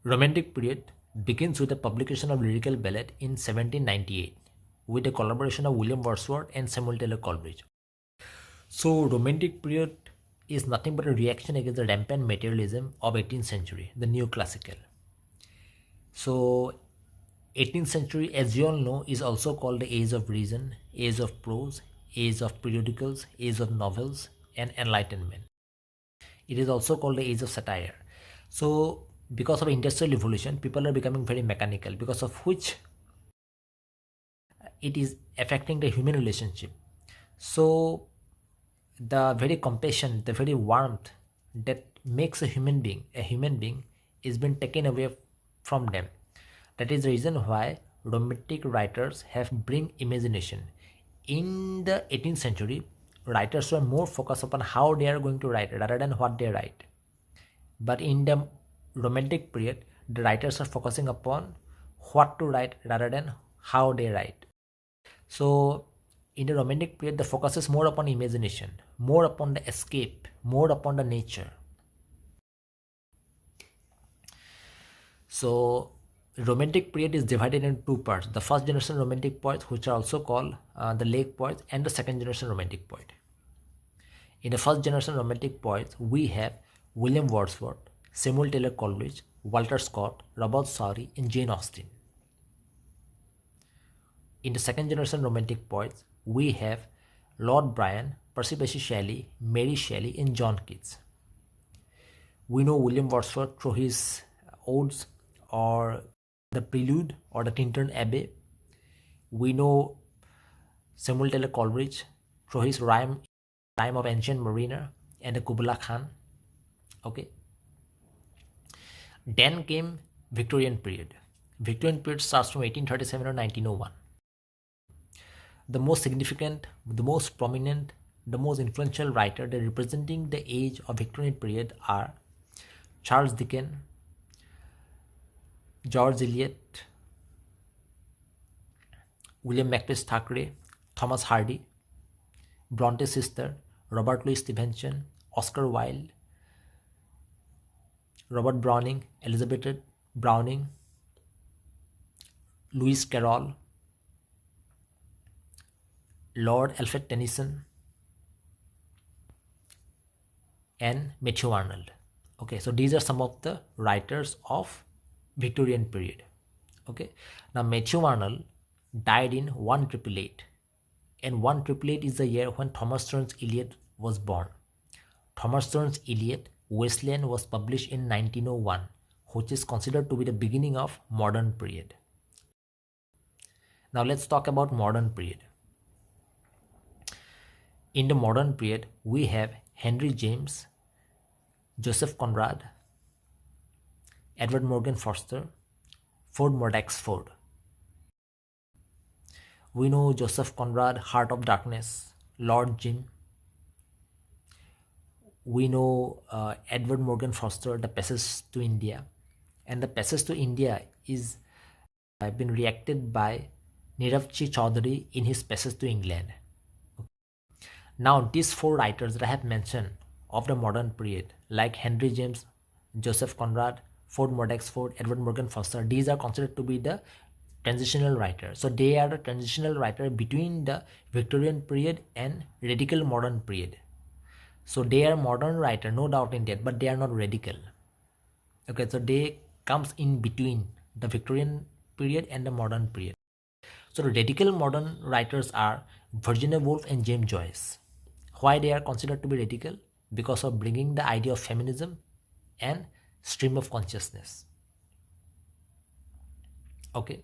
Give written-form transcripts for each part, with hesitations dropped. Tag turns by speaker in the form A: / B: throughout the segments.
A: Romantic period begins with the publication of lyrical ballad in 1798 with the collaboration of William Wordsworth and Samuel Taylor Coleridge. So Romantic period is nothing but a reaction against the rampant materialism of 18th century, the neoclassical. So 18th century, as you all know, is also called the age of reason, age of prose, age of periodicals, age of novels, and enlightenment. It is also called the age of satire. So because of industrial revolution, people are becoming very mechanical, because of which it is affecting the human relationship. So the very compassion, the very warmth that makes a human being is been taken away from them. That is the reason why romantic writers have bring imagination. In the 18th century, writers were more focused upon how they are going to write rather than what they write. But in the romantic period, the writers are focusing upon what to write rather than how they write. So in the romantic period, the focus is more upon imagination, more upon the escape, more upon the nature. So romantic period is divided into two parts: the first generation romantic poets, which are also called the lake poets, and the second generation romantic poet. In the first generation romantic poets, we have William Wordsworth, Samuel Taylor Coleridge, Walter Scott, Robert Southey, and Jane Austen. In the second generation romantic poets, we have Lord Byron, Percy Bysshe Shelley, Mary Shelley, and John Keats. We know William Wordsworth through his odes or the Prelude or the Tintern Abbey. We know Samuel Taylor Coleridge through his rhyme of Ancient Mariner and the Kubla Khan. Okay. Then came Victorian period. Victorian period starts from 1837 to 1901. The most significant, the most prominent, the most influential writer that representing the age of Victorian period are Charles Dickens, George Eliot, William Makepeace Thackeray, Thomas Hardy, Bronte's sister, Robert Louis Stevenson, Oscar Wilde, Robert Browning, Elizabeth Browning, Lewis Carroll, Lord Alfred Tennyson, and Matthew Arnold. Okay, so these are some of the writers of Victorian period. Okay, now Matthew Arnold died in 1888, and 1888 is the year when Thomas Stearns Eliot was born. Thomas Stearns Eliot Wesleyan was published in 1901, which is considered to be the beginning of modern period. Now let's talk about modern period. In the modern period, we have Henry James, Joseph Conrad, Edward Morgan Foster, Ford Madox Ford. We know Joseph Conrad, Heart of Darkness, Lord Jim. We know Edward Morgan Foster, The Passage to India. And The Passage to India is been reacted by Niravchi Chaudhary in his Passage to England. Now these four writers that I have mentioned of the modern period, like Henry James, Joseph Conrad, Ford Madox Ford, Edward Morgan Foster, these are considered to be the transitional writers. So they are the transitional writer between the Victorian period and radical modern period. So they are modern writer, no doubt in that, but they are not radical. Okay, so they comes in between the Victorian period and the modern period. So the radical modern writers are Virginia Woolf and James Joyce. Why they are considered to be radical? Because of bringing the idea of feminism and stream of consciousness. Okay.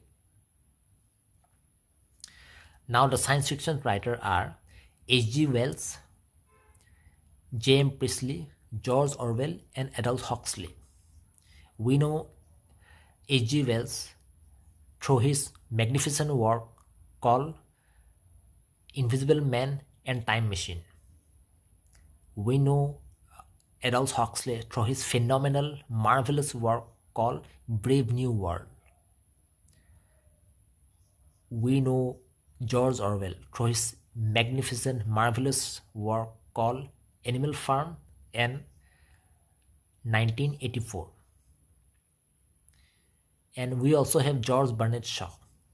A: Now the science fiction writers are H.G. Wells, J.M. Priestley, George Orwell, and Aldous Huxley. We know H.G. Wells through his magnificent work called Invisible Man and Time Machine. We know Aldous Huxley through his phenomenal, marvelous work called Brave New World. We know George Orwell through his magnificent, marvelous work called Animal Farm and 1984. And we also have George Bernard Shaw.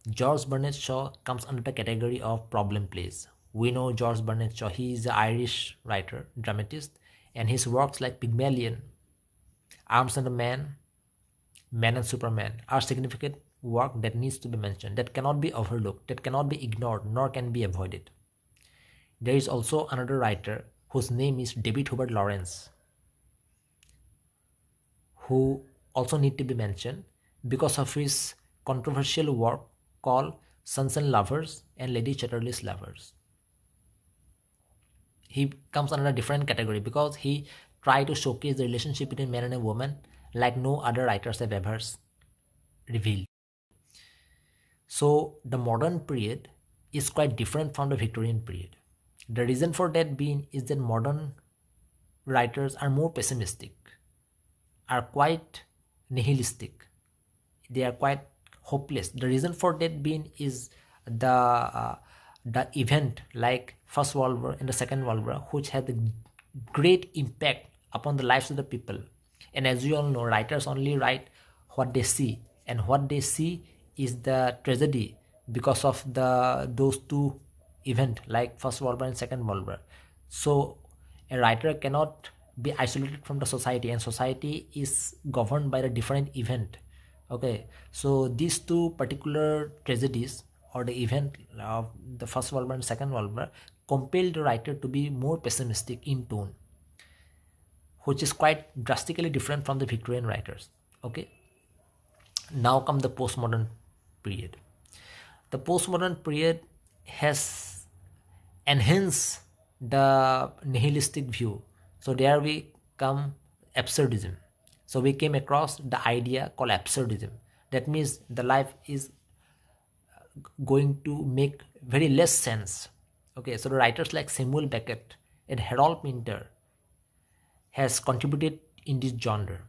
A: George Bernard Shaw comes under the category of problem plays. We know George Bernard Shaw, he is an Irish writer, dramatist, and his works like Pygmalion, Arms and a Man, Man and Superman are significant work that needs to be mentioned, that cannot be overlooked, that cannot be ignored, nor can be avoided. There is also another writer whose name is David Hubert Lawrence, who also need to be mentioned because of his controversial work called Sons and Lovers and Lady Chatterley's Lovers. He comes under a different category because he tried to showcase the relationship between man and a woman like no other writers have ever revealed. So the modern period is quite different from the Victorian period. The reason for that being is that modern writers are more pessimistic, are quite nihilistic, they are quite hopeless. The reason for that being is the event like First World War and the Second World War, which had a great impact upon the lives of the people. And as you all know, writers only write what they see, and what they see is the tragedy because of those two event like First World War and Second World War. So a writer cannot be isolated from the society, and society is governed by the different event. Okay, so these two particular tragedies or the event of the First World War and Second World War compelled the writer to be more pessimistic in tone, which is quite drastically different from the Victorian writers. Okay, now come the postmodern period. The postmodern period has enhanced the nihilistic view. So there we come absurdism. So we came across the idea called absurdism. That means the life is going to make very less sense. Okay, so the writers like Samuel Beckett and Harold Pinter has contributed in this genre.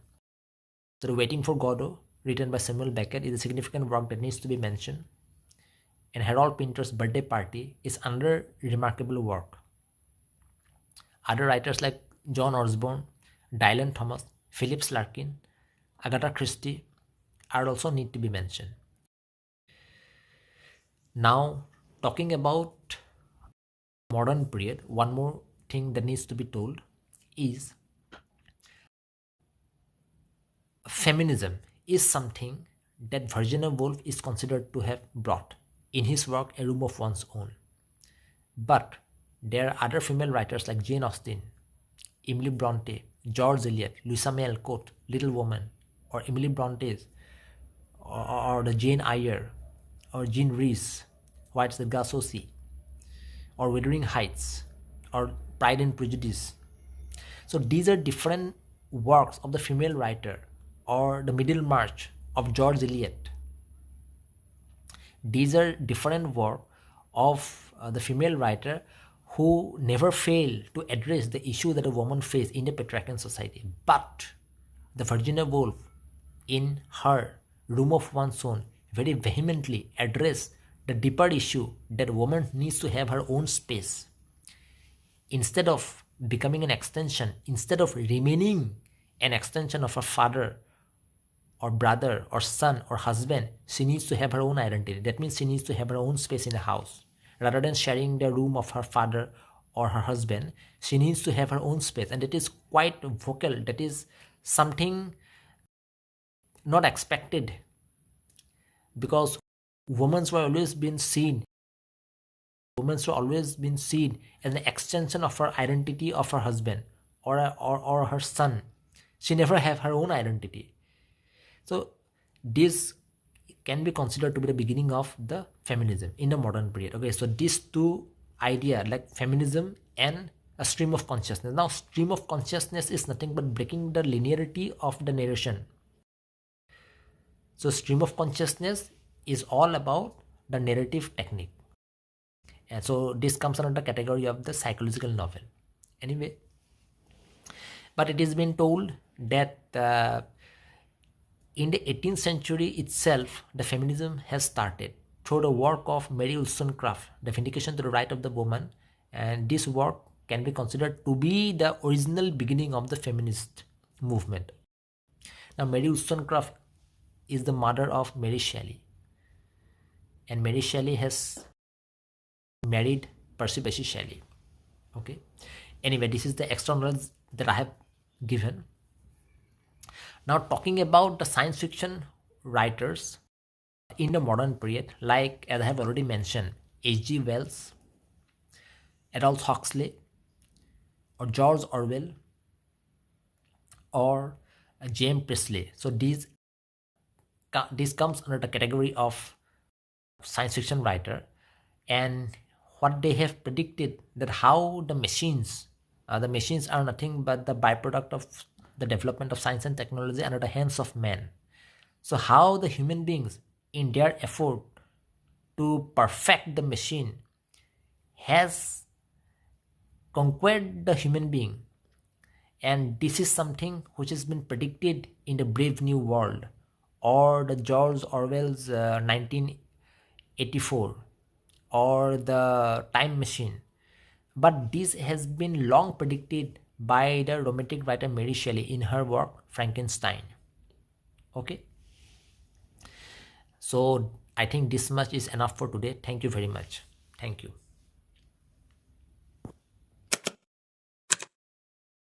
A: So the Waiting for Godot, written by Samuel Beckett, is a significant work that needs to be mentioned. And Harold Pinter's Birthday Party is another remarkable work. Other writers like John Osborne, Dylan Thomas, Philip Larkin, Agatha Christie are also need to be mentioned. Now, talking about modern period, one more thing that needs to be told is feminism is something that Virginia Woolf is considered to have brought in his work A Room of One's Own. But there are other female writers like Jane Austen, Emily Bronte, George Eliot, Louisa May Alcott, Little Woman, or Emily Bronte's, or the Jane Eyre, or Jean Rhys, White's The Glass Sea, or Wuthering Heights, or Pride and Prejudice. So these are different works of the female writer, or the Middlemarch of George Eliot. These are different work of the female writer who never fail to address the issue that a woman faces in a patriarchal society. But the Virginia Woolf, in her Room of One's Own, very vehemently address the deeper issue that a woman needs to have her own space. Instead of becoming an extension, instead of remaining an extension of her father or brother or son or husband, she needs to have her own identity. That means she needs to have her own space in the house. Rather than sharing the room of her father or her husband, she needs to have her own space. And that is quite vocal. That is something not expected, because women were always been seen as an extension of her identity of her husband or her son. She never have her own identity. So this can be considered to be the beginning of the feminism in the modern period. Okay, so these two ideas like feminism and a stream of consciousness. Now, stream of consciousness is nothing but breaking the linearity of the narration. So stream of consciousness is all about the narrative technique. And so this comes under the category of the psychological novel. Anyway, but it has been told that in the 18th century itself, the feminism has started through the work of Mary Wollstonecraft, The Vindication to the Right of the Woman, and this work can be considered to be the original beginning of the feminist movement. Now, Mary Wollstonecraft is the mother of Mary Shelley, and Mary Shelley has married Percy Bysshe Shelley. Okay. Anyway, this is the extra knowledge that I have given. Now, talking about the science fiction writers in the modern period, like as I have already mentioned, H.G. Wells, Aldous Huxley, or George Orwell, or James Priestley. So this comes under the category of science fiction writer, and what they have predicted, that how the machines are nothing but the byproduct of the development of science and technology under the hands of men. So how the human beings, in their effort to perfect the machine, has conquered the human being, and this is something which has been predicted in the Brave New World, or the George Orwell's 1984, or the Time Machine. But this has been long predicted by the romantic writer Mary Shelley in her work Frankenstein. Okay, so I think this much is enough for today. Thank you very much. Thank you.